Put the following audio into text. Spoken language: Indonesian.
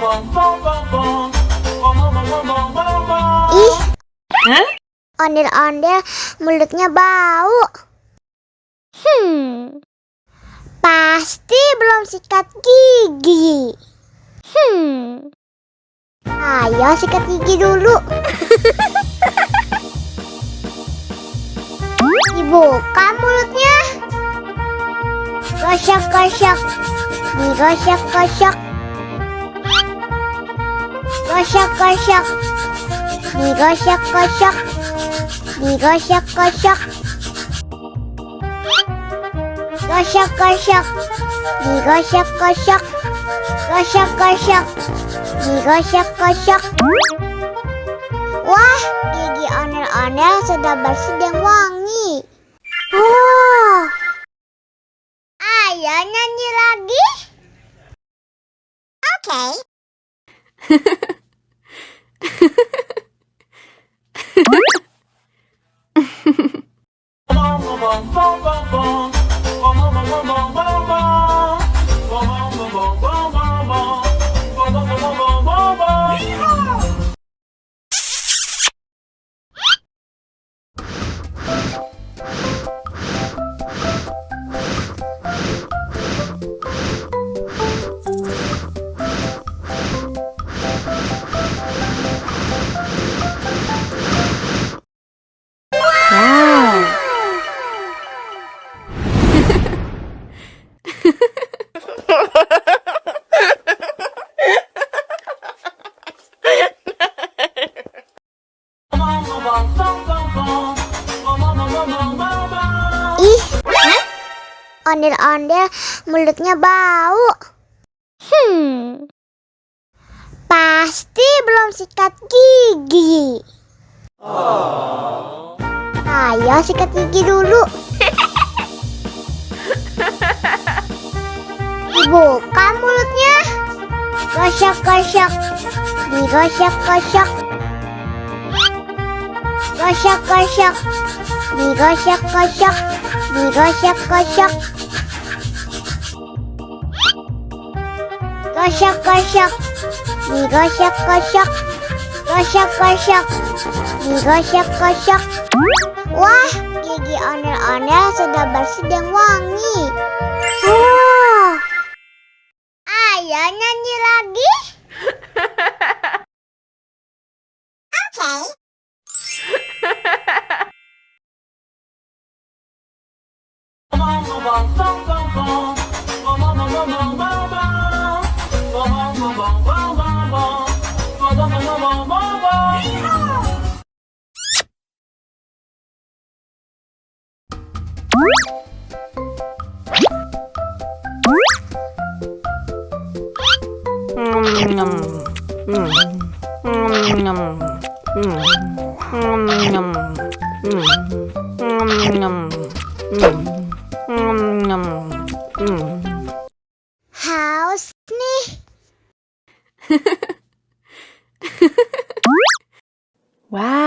Ih, ondel-ondel mulutnya bau. Pasti belum sikat gigi. Ayo sikat gigi dulu. Dibuka mulutnya. Gosok-gosok. Digosok-gosok. Gosok-gosok. Digosok-gosok. Digosok-gosok. Gosok-gosok. Digosok-gosok. Gosok-gosok. Digosok-gosok. Wah, gigi ondel-ondel sudah bersih dan wangi. Oh, ayo nyanyi lagi. Oke. Ih, ondel-ondel mulutnya bau. Pasti belum sikat gigi. Ayo sikat gigi dulu. Dibuka mulutnya. Gosok-gosok. Digosok-gosok. Gosok-gosok. Digosok-gosok. Digosok-gosok. Gosok-gosok. Digosok-gosok. Gosok-gosok. Digosok-gosok. Wah, gigi ondel-ondel sudah bersih dan wangi. Oh, ayo nyanyi lagi. Oke. Haus nih. Wow.